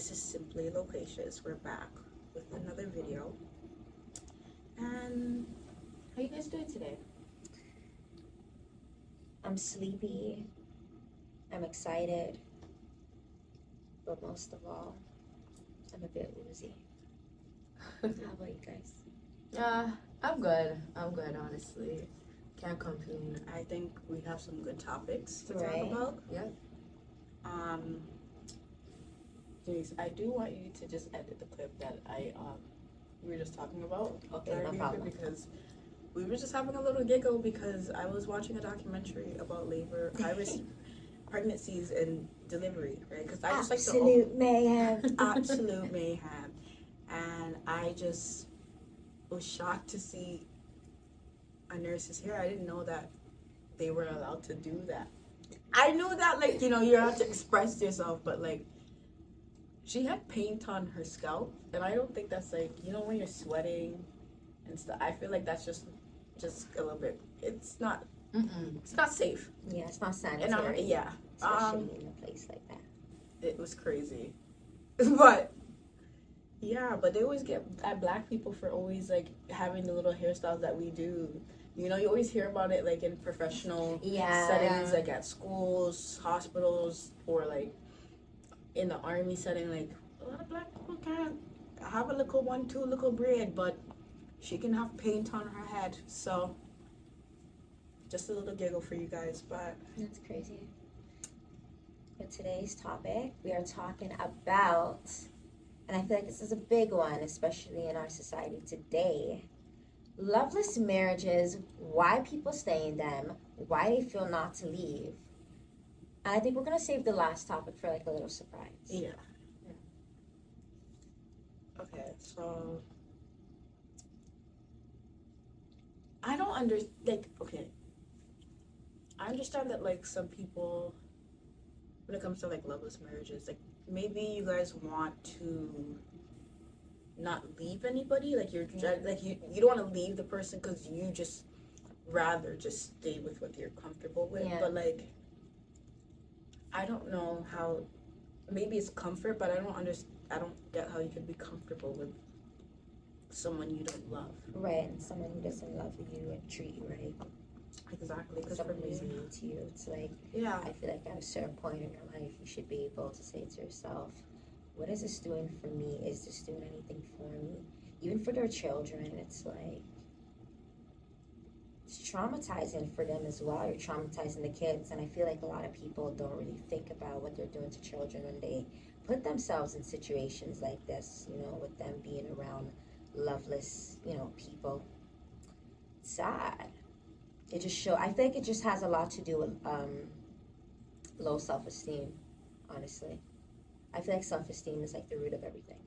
this is Simply Loquacious. We're back with another video. And how you guys doing today? I'm sleepy. I'm excited. But most of all, I'm a bit woozy. How about you guys? I'm good. Honestly. Can't complain. I think we have some good topics to Right. talk about. Yep. Denise, I do want you to just edit the clip that we were just talking about. Okay, no earlier, problem. because we were just having a little giggle because I was watching a documentary about labor, high-risk pregnancies and delivery, right? Because I just Absolute mayhem. absolute mayhem, and I just was shocked to see a nurse's hair. I didn't know that they were allowed to do that. I knew that, like, you know, you're allowed to express yourself, but like, she had paint on her scalp, and I don't think that's like, you know, when you're sweating and stuff. I feel like that's just a little bit. It's not. It's not safe. Yeah, it's not sanitary. Yeah. Especially in a place like that. It was crazy, but yeah, but they always get at black people for always like having the little hairstyles that we do. You know, you always hear about it like in professional settings, like at schools, hospitals, or like in the army setting. Like, a lot of black people can't have a little 1-2 little braid, but she can have paint on her head. So just a little giggle for you guys, but That's crazy. For today's topic, we are talking about, and I feel like this is a big one, especially in our society today, loveless marriages, why people stay in them, why they feel not to leave. And I think we're going to save the last topic for like a little surprise. yeah. Okay, so I don't I understand that like some people, when it comes to like loveless marriages, like maybe you guys want to not leave anybody, like you're like you don't want to leave the person because you just rather just stay with what you're comfortable with. Yeah. But like, I don't know how, maybe it's comfort, but I don't get how you could be comfortable with someone you don't love. Right, and someone who doesn't love you and treat you right. Exactly, because for Someone who's me, mean to you. It's like, yeah, I feel like at a certain point in your life, you should be able to say to yourself, what is this doing for me? Is this doing anything for me? Even for their children, it's like, it's traumatizing for them as well. You're traumatizing the kids. And I feel like a lot of people don't really think about what they're doing to children when they put themselves in situations like this, you know, with them being around loveless, you know, people. It's sad. It just I think it just has a lot to do with low self-esteem, honestly. I feel like self-esteem is like the root of everything.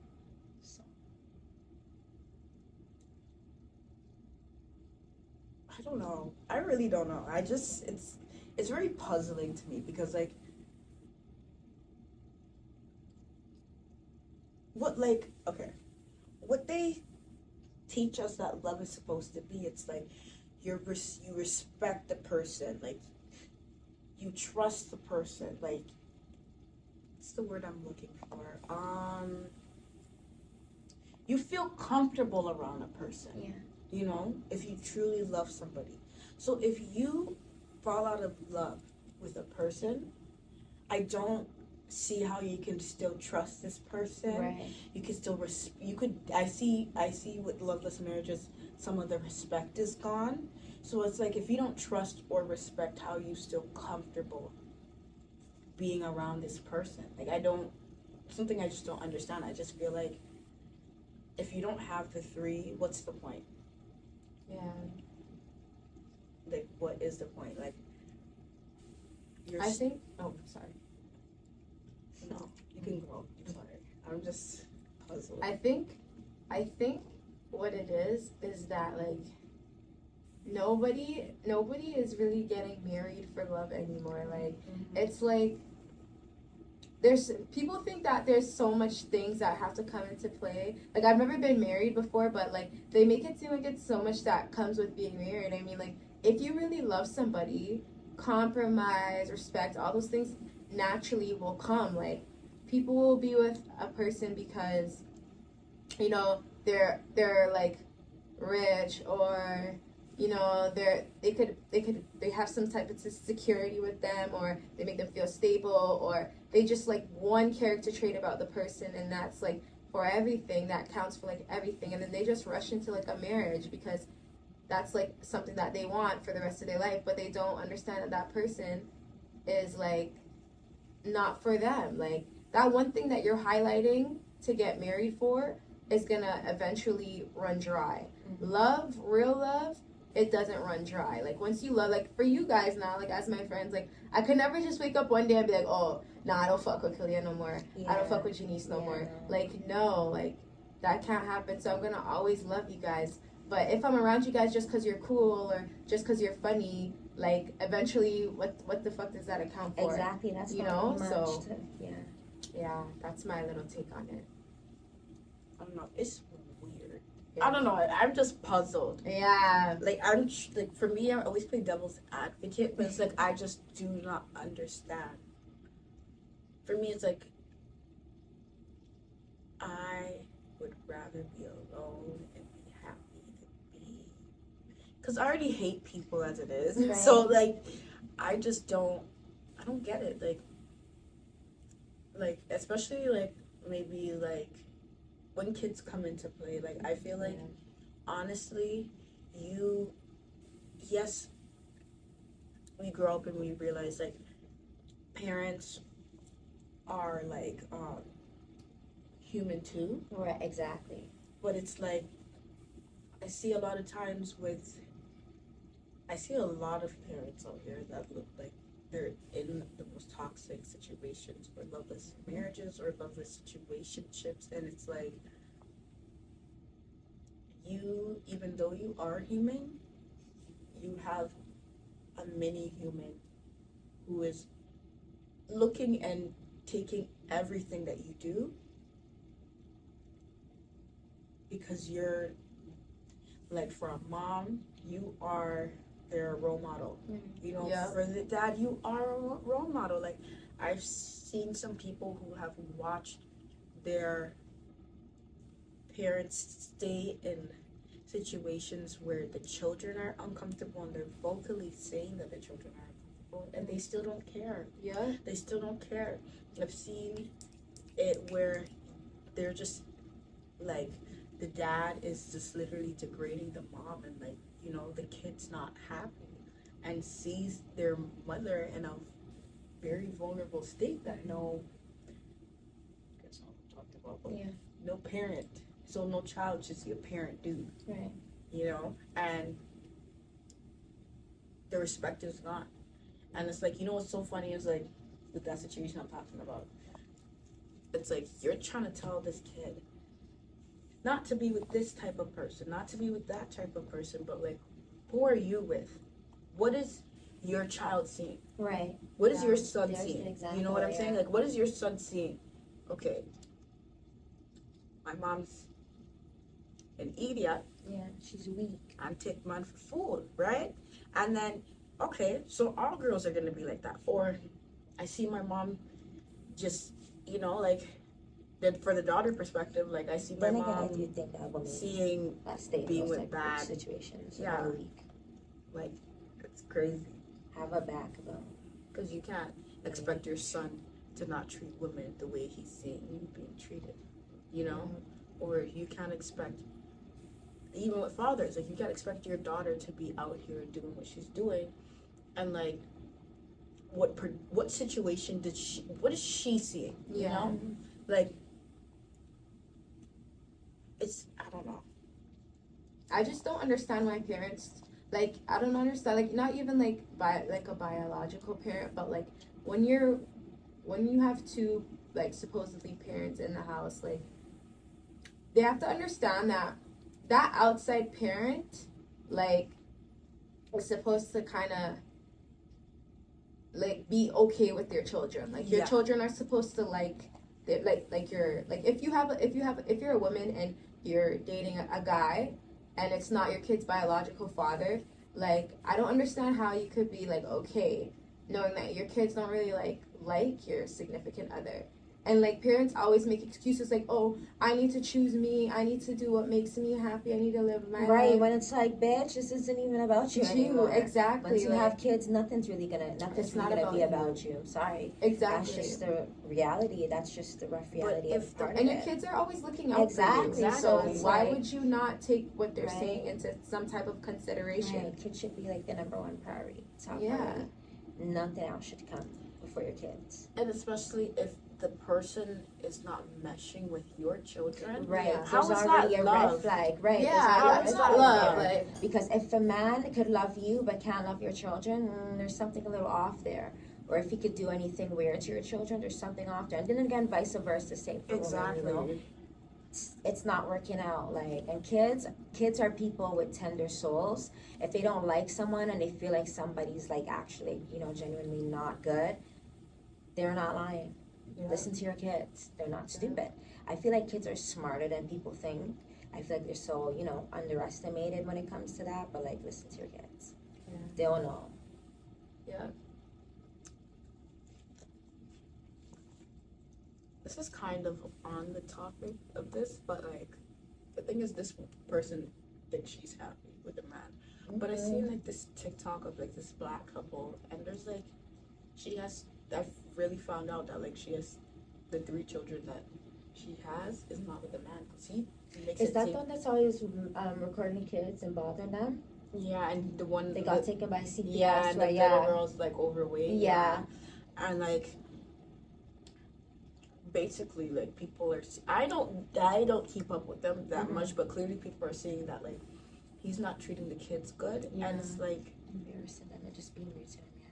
So. I don't know. I really don't know. It's very puzzling to me because like, what they teach us that love is supposed to be, it's like you respect the person, like you trust the person, like what's the word I'm looking for? You feel comfortable around a person. Yeah. You know, if you truly love somebody. So if you fall out of love with a person, I don't see how you can still trust this person. Right. You can still I see with loveless marriages, some of the respect is gone. So it's like, if you don't trust or respect, how are you still comfortable being around this person? Like, something I just don't understand. I just feel like if you don't have the three, what's the point? Yeah. Like, what is the point? Like, I think. Oh, sorry. No, you can go. I'm sorry. I'm just puzzled. I think what it is that like nobody is really getting married for love anymore. Like, it's like there's people think that there's so much things that have to come into play. Like, I've never been married before, but like they make it seem like it's so much that comes with being married. I mean, like, if you really love somebody, compromise, respect, all those things naturally will come. Like, people will be with a person because, you know, they're like rich, or you know, they have some type of security with them, or they make them feel stable, or they just like one character trait about the person, and that's like for everything, that counts for like everything, and then they just rush into like a marriage because that's like something that they want for the rest of their life, but they don't understand that that person is like not for them. Like that one thing that you're highlighting to get married for is gonna eventually run dry. Love, real love, it doesn't run dry. Like once you love, like for you guys now, like as my friends, like I could never just wake up one day and be like, oh, nah, I don't fuck with Kalia no more. I don't fuck with Janice no more. No. Like no, like that can't happen. So I'm gonna always love you guys. But if I'm around you guys just because you're cool or just because you're funny, like eventually, what the fuck does that account for? Exactly, that's you not know. much So yeah. that's my little take on it. I don't know. It's weird. I don't know. I'm just puzzled. Yeah. Like like for me, I always play devil's advocate, but it's like I just do not understand. For me, it's like I would rather be alone and be happy than be, because I already hate people as it is. Right. So like, I just don't. I don't get it. Like especially like maybe like when kids come into play. Like I feel like honestly, yes, we grow up and we realize like parents are like human too. Right, exactly. But it's like I see a lot of parents out here that look like they're in the most toxic situations or loveless marriages or loveless situationships, and it's like you, even though you are human, you have a mini human who is looking and taking everything that you do because you're like, for a mom, you are their role model. You know, for the dad, you are a role model. Like I've seen some people who have watched their parents stay in situations where the children are uncomfortable and they're vocally saying that the children are uncomfortable and they still don't care. Yeah. They still don't care. I've seen it where they're just like, the dad is just literally degrading the mom, and like, you know, the kid's not happy and sees their mother in a very vulnerable state that that's all we talked about, but no parent, so no child should see a parent do. Right. You know, and the respect is gone. And it's like, you know what's so funny is like, with that situation I'm talking about, it's like you're trying to tell this kid not to be with this type of person, not to be with that type of person, but like, who are you with? What is your child seeing? Right. What is your son seeing? Example, you know what I'm saying? Like, what is your son seeing? Okay, my mom's an idiot. Yeah, she's weak. I'm take man for fool, right? And then, okay, so all girls are gonna be like that. Or I see my mom just, you know, like, for the daughter perspective, like I see my mom I do think that women seeing being with bad situations. Yeah, like it's crazy. Have a backbone. Because you can't expect your son to not treat women the way he's seeing you being treated, you know? Or you can't expect, even with fathers, like you can't expect your daughter to be out here doing what she's doing, and like, what situation what is she seeing? You know, like. I don't know. I just don't understand why parents, like, I don't understand, like, not even like a biological parent, but like when you have two like supposedly parents in the house, like they have to understand that outside parent, like, is supposed to kind of like be okay with their children. Like your children are supposed to like you're like, if you're a woman and you're dating a guy and it's not your kid's biological father, like I don't understand how you could be like okay knowing that your kids don't really like your significant other. And like parents always make excuses like, oh, I need to choose me, I need to do what makes me happy, I need to live my Right, life. when it's like, bitch, this isn't even about you anymore. Exactly. Once you like, have kids, nothing's really gonna be about you. I'm sorry. exactly. That's just the reality. That's just the rough reality of part and of your it. kids are always looking out Exactly. for you. So So it's why like- would you not take what they're Right. saying into some type of consideration? Right, kids should be like the number one priority. Top Yeah. priority. Nothing else should come before your kids. And especially if the person is not meshing with your children. Right. Yeah. There's How is already that a love? red flag. Right. Yeah, there's how already a is red that flag love? there. Like, Because if a man could love you but can't love your children, there's something a little off there. Or if he could do anything weird to your children, there's something off there. And then again, vice versa, same for Exactly. women, you know? It's not working out. Like, and kids are people with tender souls. If they don't like someone and they feel like somebody's like actually, genuinely not good, they're not lying. yeah. Listen to your kids. They're not stupid. I feel like kids are smarter than people think. I feel like they're so, underestimated when it comes to that. But like, listen to your kids. Yeah. They'll know. Yeah. This is kind of on the topic of this, but like the thing is, this person thinks she's happy with the man. But I seen like this TikTok of like this black couple, and there's like I've really found out that like she has the 3 children that she has is not with the man, because he makes Is it that seem, the one that's always recording kids and bothering them? yeah, and the one They got taken by CPS, yeah, and the right? little Yeah. girl's like overweight, Yeah. and like basically like people are I don't keep up with them that Mhm. much, but clearly people are saying that like he's not treating the kids good. Yeah. And it's like, Embarrassing them. They're just being rude to them, yeah.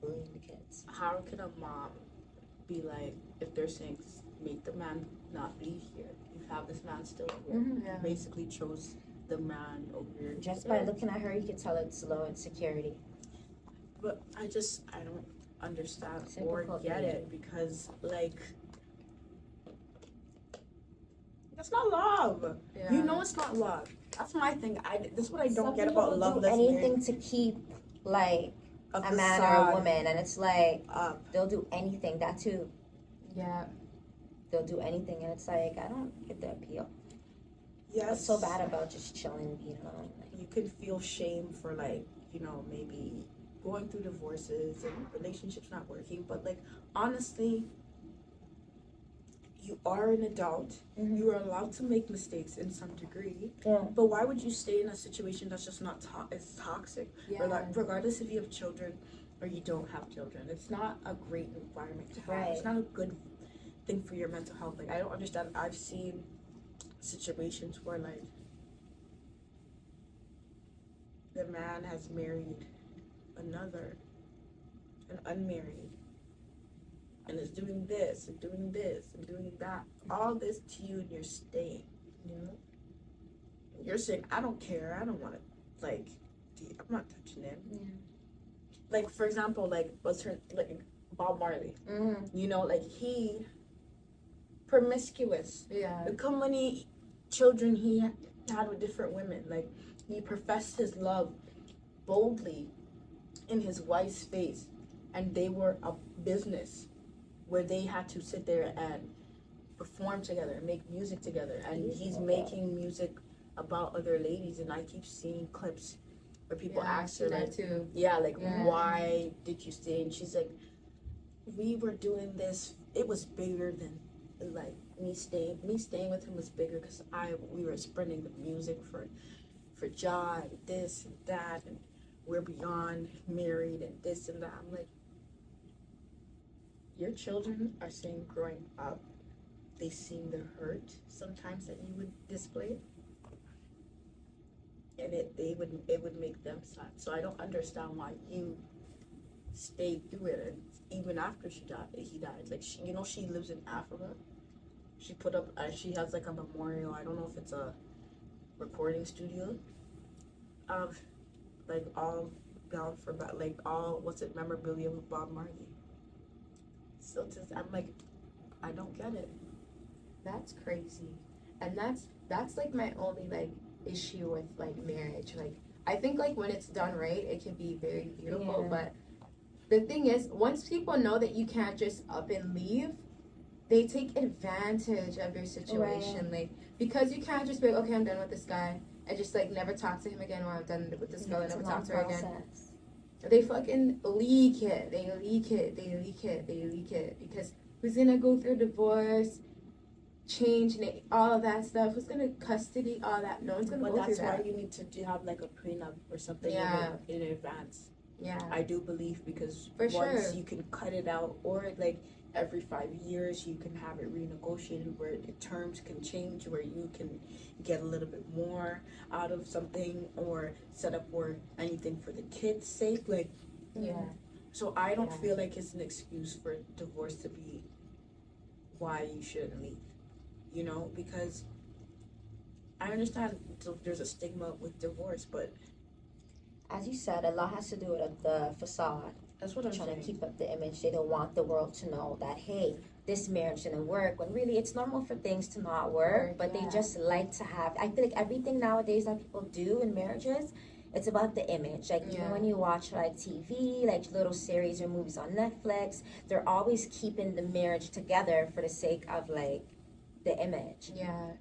Bullying the kids. how can a mom be like, if they're saying make the man not be here, you have this man still here, Mm-hmm. Yeah. you basically chose the man over your Just by looking at her, you can tell it's low insecurity. But I don't understand Simple or code get reading. it, because like that's not love. Yeah. You know it's not love. That's my thing. This is what I don't Some get people about will Loveless do anything to keep like a man or a woman, and it's like up. they'll do anything. That too, Yeah. they'll do anything, and it's like I don't get the appeal. Yes. What's so bad about just chilling and being alone? Like, You could feel shame for like, maybe going through divorces and relationships not working, but like honestly, you are an adult. Mhm. You are allowed to make mistakes in some degree. Yeah. But why would you stay in a situation that's just not it's toxic? Yeah. Regardless if you have children or you don't have children, it's not a great environment to have. Right. It's not a good thing for your mental health. Like, I don't understand. I've seen situations where like the man has married another, an unmarried, and is doing this and doing this and doing that, all this to you, and you're staying. You're saying, I don't care, I don't want to, like, I'm not touching him. Yeah. Like, for example, like, Bob Marley, like, he promiscuous. Yeah. Look how many children he had with different women. Like, he professed his love boldly in his wife's face, and they were a business where they had to sit there and perform together and make music together, and he's making music about other ladies. And I keep seeing clips where people ask her like, too. why did you stay? And she's like, we were doing this, it was bigger than like me staying with him was bigger, because we were spreading the music for Jah and this and that, and we're beyond married and this and that. I'm like, your children are seeing growing up, they seen the hurt sometimes that you would display, and it would make them sad. So I don't understand why you stayed through it, and even after he died. Like, she lives in Africa. She put up, she has like a memorial. I don't know if it's a recording studio of like all down for like all memorabilia with Bob Marley. So I'm like, I don't get it. That's crazy. And that's like my only like issue with like marriage. Like, I think like when it's done right, it can be very beautiful. Yeah. But the thing is, once people know that you can't just up and leave, they take advantage of your situation. Like, because you can't just be like, okay, I'm done with this guy, and just like never talk to him again, or I'm done with this girl and never talk to her again. They fucking leak it. They leak it. They leak it. They leak it. Because who's gonna go through divorce, change, all of that stuff? Who's gonna custody all that? No one's gonna But go through that's that. why you need to have like a prenup or something in advance. Yeah. I do believe, because For once sure. you can cut it out, or like every 5 years you can have it renegotiated where the terms can change, where you can get a little bit more out of something, or set up for anything for the kids' sake. Like, Yeah. so I don't Yeah. feel like it's an excuse for divorce to be why you shouldn't leave, you know, because I understand there's a stigma with divorce, but As you said, a lot has to do with the facade. that's what I'm Trying saying. to keep up the image. They don't want the world to know that, hey, this marriage didn't work. When really it's normal for things to not work, but they just like to have. I feel like everything nowadays that people do in marriages, it's about the image. Like even when you watch like TV, like little series or movies on Netflix, they're always keeping the marriage together for the sake of like the image. Yeah.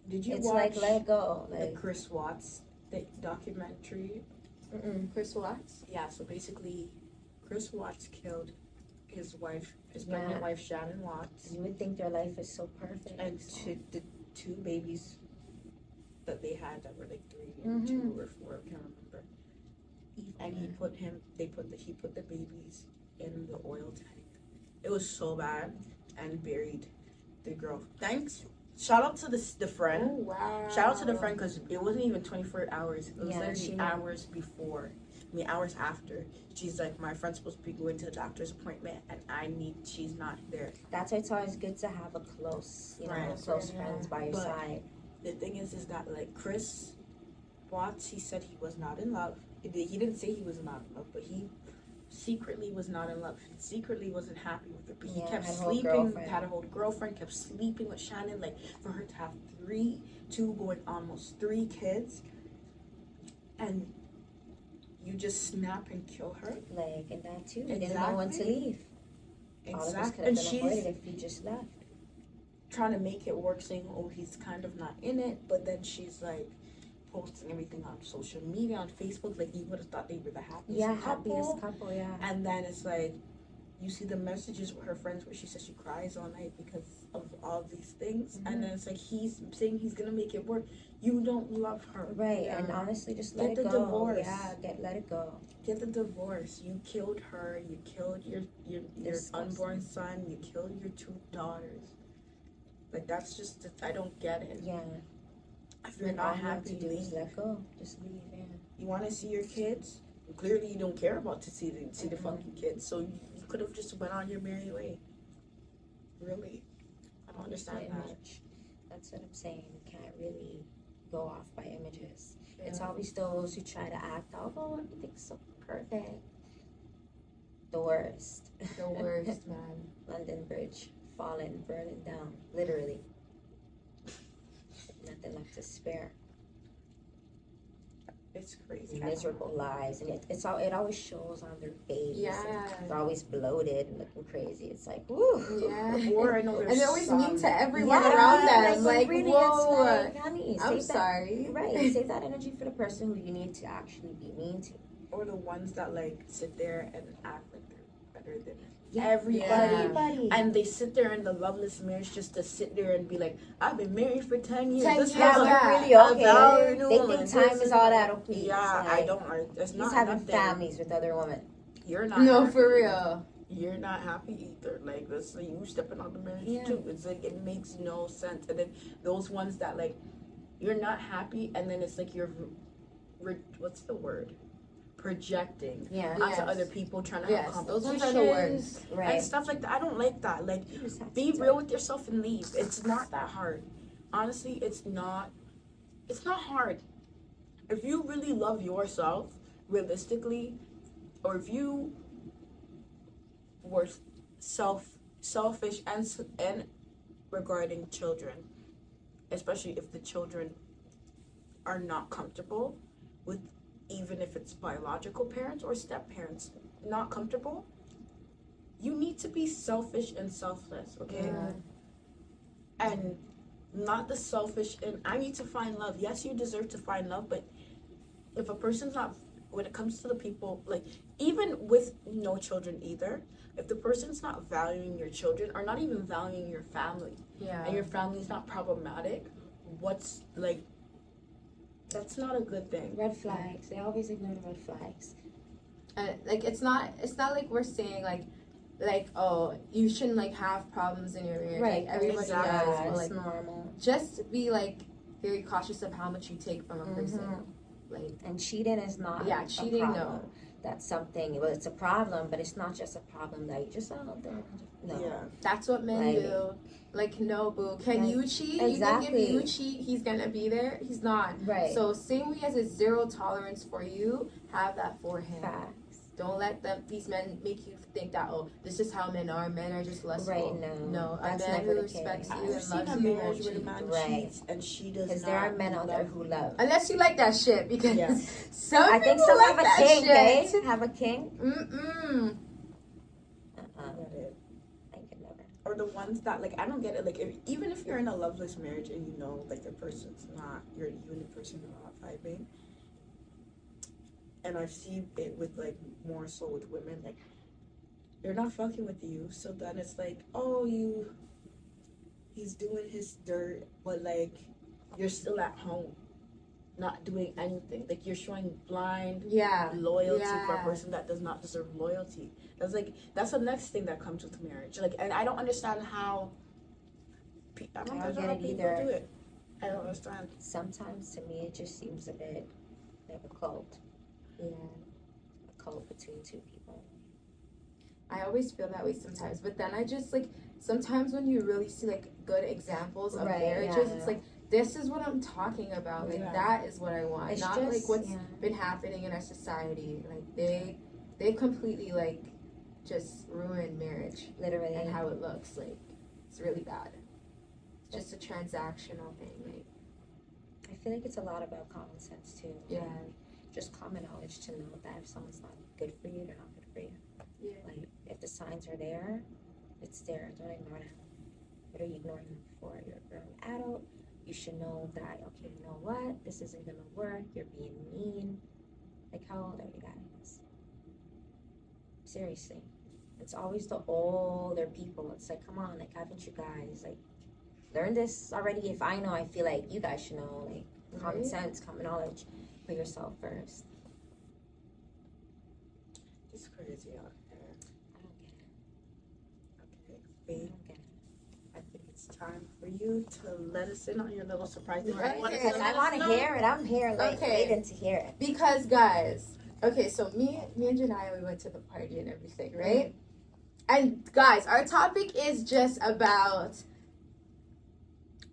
Did you It's watch like let it go. the Like Chris Watts documentary? Chris Watts? Yeah, so basically, Chris Watts killed his wife, his pregnant wife, Shannon Watts, you would think their life is so perfect. and the two babies that they had that were like 3 and 2 or 4, I can't remember. And he put the babies in the oil tank. It was so bad, and buried the girl. Thanks. Shout out to the friend. Oh, wow. Shout out to the friend, because it wasn't even 24 hours. It was literally she hours before. I mean, hours after. She's like, my friend's supposed to be going to the doctor's appointment, and she's not there. That's why it's always good to have a close, close friends by your side. The thing is that like Chris Watts, he said he was not in love. He didn't say he was not in love, but he secretly was not in love. He secretly wasn't happy with her, but he kept sleeping. Had a whole girlfriend. Kept sleeping with Shannon. Like, for her to have 2 going almost 3 kids, and you just snap and kill her. Like, and that too. They didn't know when to leave. Exactly. And she's if you just left. Trying to make it work, saying, oh, he's kind of not in it, but then she's like posting everything on social media, on Facebook. Like, you would have thought they were the happiest couple. Yeah. And then it's like, you see the messages with her friends where she says she cries all night because of all these things. And then it's like, he's saying he's gonna make it work. You don't love her. Right. And honestly, just let Get it the go. divorce. Yeah, let it go. Get the divorce. You killed her. You killed your unborn son. You killed your 2 daughters. Like, that's just, I don't get it. Yeah. If you're not happy, to do leave. is let go. Just leave. Yeah. You want to see your kids? Clearly, you don't care about to see the fucking kids. So you could have just went on your merry way. Really, I don't understand that. That's what I'm saying. You can't really go off by images. Yeah. It's always those who try to act, oh, everything's so perfect. The worst. The worst, man. London Bridge falling, burning down, literally. Nothing left to spare. It's crazy. Miserable lives, and it always shows on their face. Yeah, they're always bloated and looking crazy. It's like, woo. Yeah. Or I know, and they're always mean to everyone yeah, around them. Like really, whoa. It's like, honey, I'm sorry. Right, save that energy for the person who you need to actually be mean to. Or the ones that like sit there and act like they're better than everybody. And they sit there in the loveless marriage just to sit there and be like, I've been married for 10 years. 10 This years, was really okay. They woman. think time is all that'll please. Yeah, like, I don't. It's he's not having nothing. families with other women. You're not. No, happy. for real. You're not happy either. Like, that's like you stepping on the marriage too. It's like, it makes no sense. And then those ones that like, you're not happy, and then it's like you're, what's the word? Projecting onto other people, trying to have those competitions, ones are the worst, right? And stuff like that. I don't like that. Like, be real with yourself and leave. It's not that hard. Honestly, it's not. It's not hard. If you really love yourself, realistically, or if you were selfish and regarding children, especially if the children are not comfortable with, even if it's biological parents or step parents, not comfortable, you need to be selfish and selfless, okay? Yeah. And not the selfish and I need to find love. Yes, you deserve to find love, but if a person's not, when it comes to the people, like even with no children either, if the person's not valuing your children or not even valuing your family, Yeah. and your family's not problematic, what's like, that's not a good thing. Red flags. They always ignore the red flags. And like it's not like we're saying like oh, you shouldn't like have problems in your marriage. Right. Like everybody Exactly. does. Yeah, But, it's like normal. just be like very cautious of how much you take from a person. Mhm. Like And cheating is not yeah, cheating, a problem. no. That's something, well, it's a problem, but it's not just a problem that you just, no. Yeah. that's what men Like- do. Like no, boo. Can Like, you cheat? exactly. You think if you cheat, he's gonna be there? He's not. Right. So same way as a zero tolerance for you, have that for him. Facts. Don't let these men make you think that this is how men are. Men are just lustful. Right, no. No, a That's man never who the respects case. you I've and seen loves a you won't marriage where the cheat. man Right. cheats and she does not. Because there are men out there who love. Unless you like that shit, because Yeah. some I think people some like have a that king, shit. eh? Have a king? Mm-mm. Get it. I could never. Or the ones that like I don't get it. Like even if you're in a loveless marriage and you know like the person's not, you and the person are not vibing. And I've seen it with like more so with women, like they're not fucking with you, so then it's like, oh, he's doing his dirt, but like you're still at home, not doing anything. Like you're showing blind Yeah. loyalty for a Yeah. person that does not deserve loyalty. That's the next thing that comes with marriage. Like, and I don't understand how. I don't I don't understand get how it people either. do it. I don't understand. Sometimes to me it just seems a bit like a cult. Yeah. A cult between two people. I always feel that way sometimes, but then I just like sometimes when you really see like good examples of Right, marriages, yeah. it's like this is what I'm talking about. Like Yeah. that is what I want, It's not just, like what's yeah. been happening in our society. Like they completely like just ruined marriage Literally. and how it looks. Like it's really bad. It's just a transactional thing. Like I feel like it's a lot about common sense too. Yeah. And just common knowledge to know that if someone's not good for you, they're not good for you. yeah. Like if the signs are there, it's there. Don't ignore them. What are you ignoring them for? You're a grown adult. You should know that, okay, you know what? This isn't gonna work. You're being mean. Like how old are you guys? Seriously. It's always the older people. It's like, come on, like haven't you guys like learned this already? If I know, I feel like you guys should know, like common Right. sense, common knowledge. Put yourself first. It's crazy out here. I don't get it. Okay, I Faith, don't get it. I think it's time for you to let us in on your little surprise. Right. You wanna Yes, let I us want to know? hear it. I'm here, like Okay. waiting to hear it. Because guys, okay, so me and Janaya, we went to the party and everything, right? And guys, our topic is just about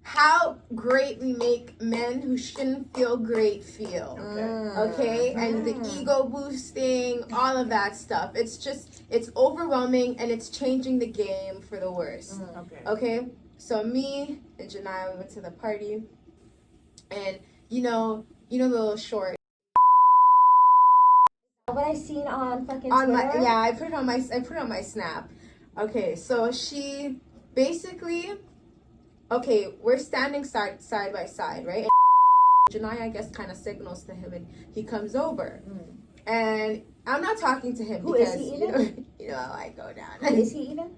how great we make men who shouldn't feel great feel. Okay? And the ego boosting, all of that stuff. It's overwhelming and it's changing the game for the worse. Okay. Okay? So me and Janaya, we went to the party. And you know the little short What I seen on fucking on my Twitter? I put it on my snap. Okay, so she basically we're standing side by side, right? And Janaya, I guess, kind of signals to him, and he comes over. And I'm not talking to him Who is because he you know how I go Who down. is he even?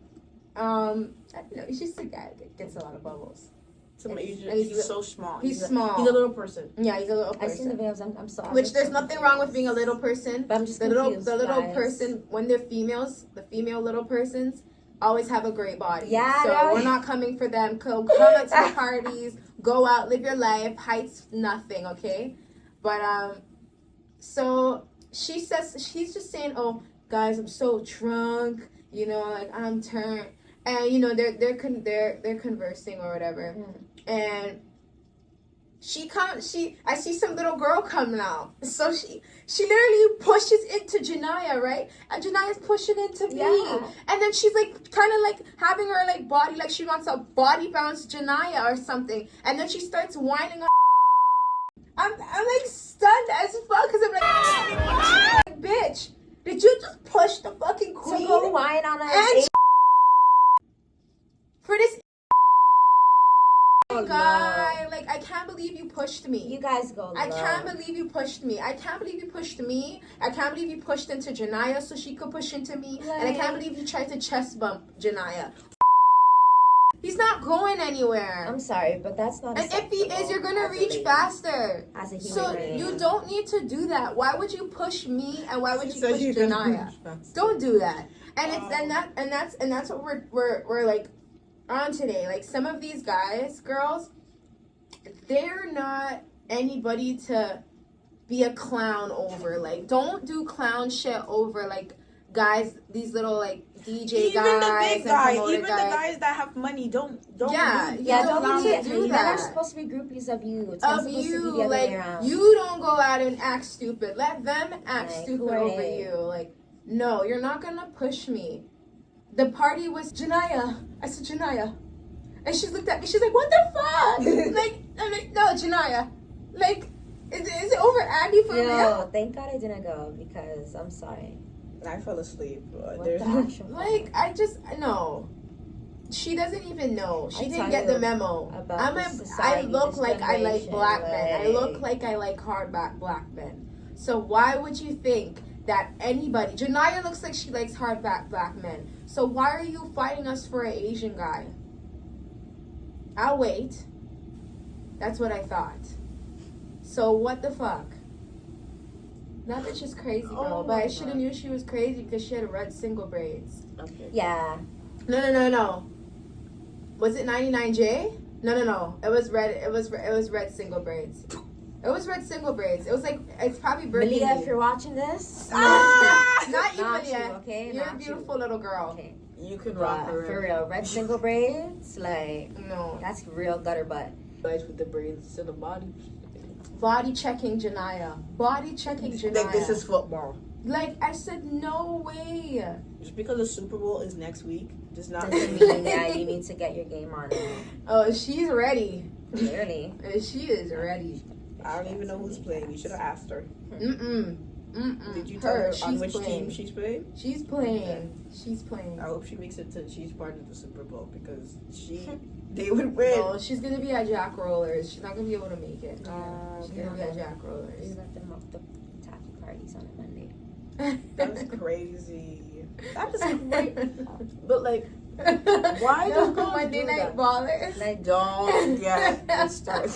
I don't know, he's just a guy that gets a lot of bubbles. He's so small. He's small. He's a little person. Yeah, he's a little I seen the person. videos. I'm sorry. Which there's nothing wrong with being a little person. But I'm just The confused, little guys. person, when they're females, the female little persons always have a great body. Yeah, so no. we're not coming for them. Come out to the parties, go out, live your life. Heights, nothing, okay? But so she says, she's just saying, "Oh, guys, I'm so drunk. You know, like I'm turned." And you know they're conversing or whatever, and I see some little girl coming out. So she literally pushes into Janaya, right? And Janaya's pushing into me. Yeah. And then she's like kind of like having her like body, like she wants to body bounce Janaya or something. And then she starts whining on I'm like stunned as fuck because I'm like, bitch, did you just push the fucking queen go crying on And a for this Oh, guy, like, I can't believe you pushed me. You guys go low. I can't believe you pushed me. I can't believe you pushed me. I can't believe you pushed into Janaya so she could push into me. And I can't believe you tried to chest bump Janaya. He's not going anywhere. I'm sorry, but that's not. And if he is, you're gonna as a reach lady. faster. As a human So being. you don't need to do that. Why would you push me and why would you said push you're gonna Janaya? reach faster. Don't do that. And that's what we're like on today. Like, some of these guys, girls, they're not anybody to be a clown over. Like, don't do clown shit over, like, guys, these little, like, DJ Even guys the big and guys, promoter even the guys that have money, don't Yeah, do Yeah, don't don't need be to do Men that. are supposed to be groupies of you. It's not of supposed to be you. the other Like, way around. you don't go out and act stupid. Let them act Like, stupid who are over they? you. Like, no, you're not gonna push me. The party was Janaya. I said Janaya, and she looked at me. She's like, "What the fuck?" Like, I'm like, "No, Janaya. Like, is it over Andy for real?" No, thank God I didn't go because I'm sorry. I fell asleep. What There's the actual Like, I just no. She doesn't even know. She I didn't tell get you the memo. about this I society, look this like I like generation, black men. I look like- like I like hardback black men. So why would you think that anybody? Janaya looks like she likes hardback black men. So why are you fighting us for an Asian guy? I'll wait. That's what I thought. So what the fuck? That bitch is crazy, bro. Oh but I my should have God. knew she was crazy because she had red single braids. Okay. Yeah. No. Was it 99J? No. It was red. It was red single braids. It was red single braids. It was like, it's probably burgundy. Malia, if you're watching this, Not you, Not Malia. you, okay? You're Not a beautiful you. little girl. okay. You can rock But her for real, red single braids, like No. that's real gutter butt. guys with the braids to the body. Body checking Janaya. Body checking Janaya. Like, this is football. Like, I said, no way. Just because the Super Bowl is next week does not Doesn't mean mean yeah, you need to get your game on. Oh, she's ready. Clearly. She is ready. I don't even know who's playing. You should have asked her. Mm-mm. Did you tell her on She's which playing. team she's playing? She's playing. She's playing. I hope she makes it to. She's part of the Super Bowl because they would win. No, she's gonna be at Jack Rollers. She's not gonna be able to make it. She's okay. gonna be at Jack You Rollers. let them up the tacky parties on a Monday. That's crazy. That is great. But like, why no, do girls Monday do Night that? Ballers? Like, don't get started.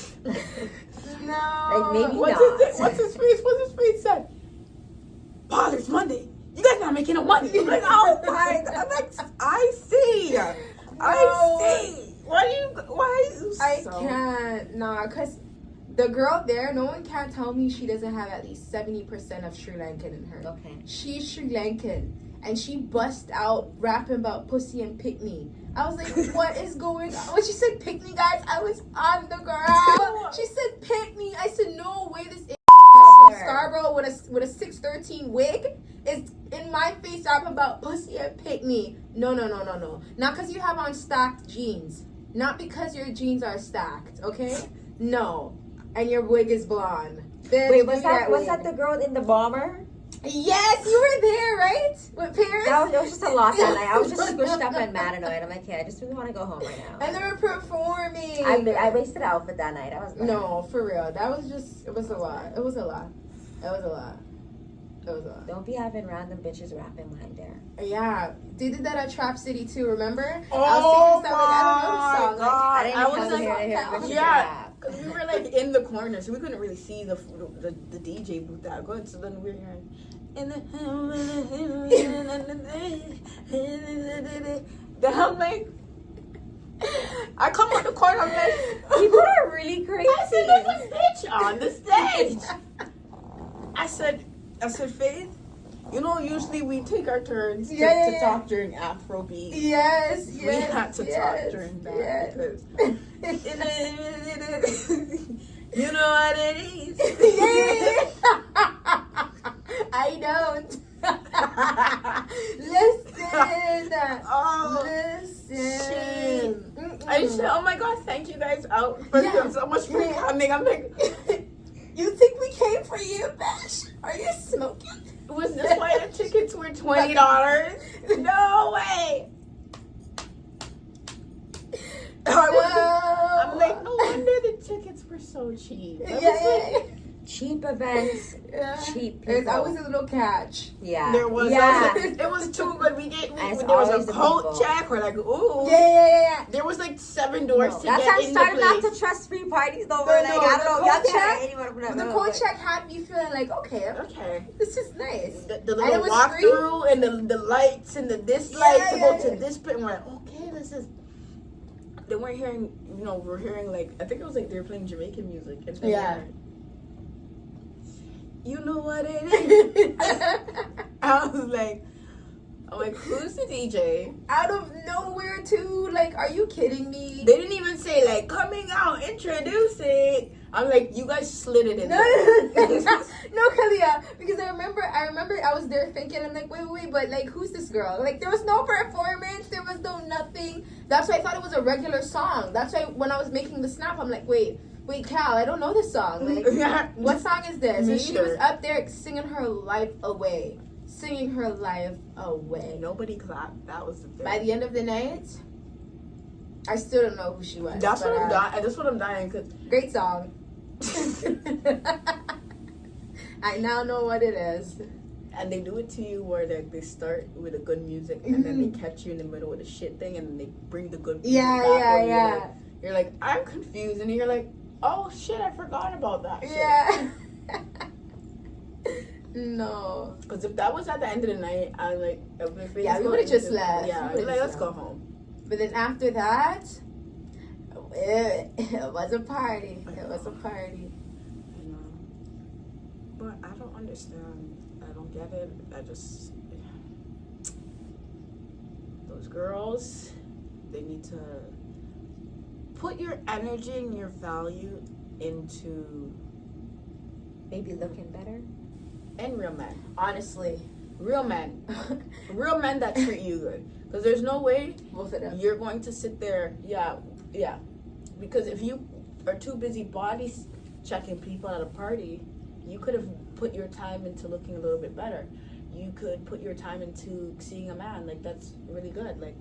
No. Like, maybe What's not. his face? What's his face said? Father's Monday. You guys not making no money. I'm like, oh my God. I'm like, I see. I see. Why are you I so- can't. Nah, because the girl there, no one can tell me she doesn't have at least 70% of Sri Lankan in her. okay. She's Sri Lankan. And she bust out rapping about pussy and pick me. I was like, what is going on? When she said pick me, guys, I was on the ground. She said pick me. I said, no way this is from Scarborough with a 613 wig is in my face rapping about pussy and pick me. No. Not because you have on stacked jeans. Not because your jeans are stacked, okay? No. And your wig is blonde. Then Wait, give was me that wig. the girl in the bomber? Yes, you were there, right? With Paris? It was just a lot that night. I was just squished up and mad annoyed. I'm like, hey, I just really want to go home right now. And they were performing. I wasted outfit that night. I was bad. No, for real. That was just, it was a lot. It was a lot. Don't be having random bitches rapping behind there. Yeah. They did that at Trap City too, remember? Oh I was singing stuff like, I don't know the song. my God. I didn't I even was come here to like, hear bitches yeah. rap. Because we were like in the corner, so we couldn't really see the DJ booth that good. So then we were hearing, then I'm like, I come on the corner, I'm like, People are really crazy. I said, there's a bitch on the stage. I said, Faith, you know, usually we take our turns to talk during Afrobeat. Yes. We had to talk during that because you know what it is. I don't. Listen. Oh, Listen. I said, oh my God, thank you guys out for so much for coming. I'm like, You think we came for you, bitch? Are you smoking? was this why the tickets were $20? No. I'm like, no wonder the tickets were so cheap. I was like, Cheap events, cheap people. There's always a little catch. Yeah. there was. Yeah. It was too good. it's There was always a the coat people. check. We're like, ooh. Yeah. There was like 7 doors to That's get how I'm in starting the not place. to trust free parties though. No, We're like, no, I the don't know. Y'all coat check- check anyone from The coat check had me feeling like, okay, Okay. this is nice. The And it little was walkthrough and the lights and this light to go to this bit. And we're like, okay, this is. Then we're hearing, we're hearing like, I think it was like they were playing Jamaican music. And then Yeah. we're like, you know what it is? I was like, who's the DJ? Out of nowhere, too. Like, are you kidding me? They didn't even say like coming out, introducing. I'm like, you guys slid it in. No, Kalia, because I remember I was there thinking, I'm like, wait, but like, who's this girl? Like, there was no performance, there was no nothing. That's why I thought it was a regular song. That's why when I was making the snap, I'm like, wait, Cal, I don't know this song. Like, what song is this? And she was up there singing her life away. Nobody clapped. That was the thing. By the end of the night, I still don't know who she was. That's but, what I'm dying. That's what I'm dying because. Great song. I now know what it is. And they do it to you where they start with a good music and then they catch you in the middle with a shit thing and then they bring the good music back on you. Yeah. You're like, I'm confused, and you're like, oh shit, I forgot about that shit. Yeah. No. Because if that was at the end of the night, I'm like, Yeah, we would've just left. Yeah, We would've like, let's just go left. home. But then after that, it was a party. It was a party. You know, but I don't understand. I don't get it. Those girls, they need to put your energy and your value into Maybe looking better. and real men. Honestly. Real men. Real men that treat you good. Because there's no way Both of them. you're going to sit there. Yeah. Because if you are too busy body checking people at a party, you could have put your time into looking a little bit better. You could put your time into seeing a man. Like, that's really good. Like,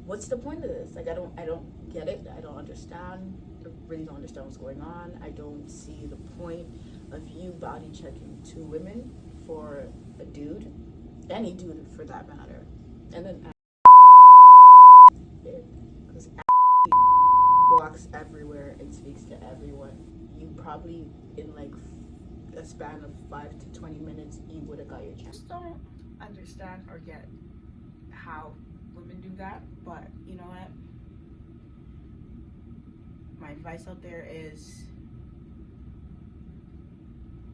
what's the point of this? Like, I don't get it. I don't understand. I really don't understand what's going on. I don't see the point of you body checking 2 women for a dude, any dude for that matter, and then because walks everywhere and speaks to everyone. You probably in like a span of 5 to 20 minutes, you would have got your chance. Don't understand or get how women do that, but you know what? My advice out there is,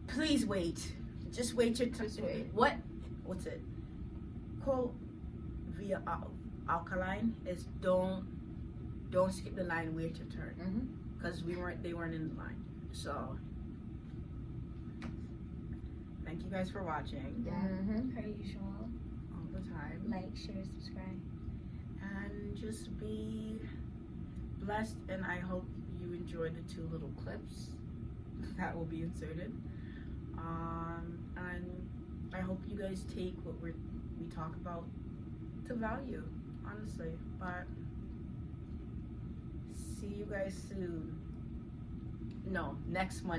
please wait. Just wait your time. Just wait. What's it? Quote via alkaline is don't skip the line. Wait your turn. Because they weren't in the line. So thank you guys for watching Per usual. all the time. Like, share, subscribe. And just be blessed, and I hope you enjoyed the 2 little clips that will be inserted. And I hope you guys take what we talk about to value, honestly. But see you guys soon. No, next Monday.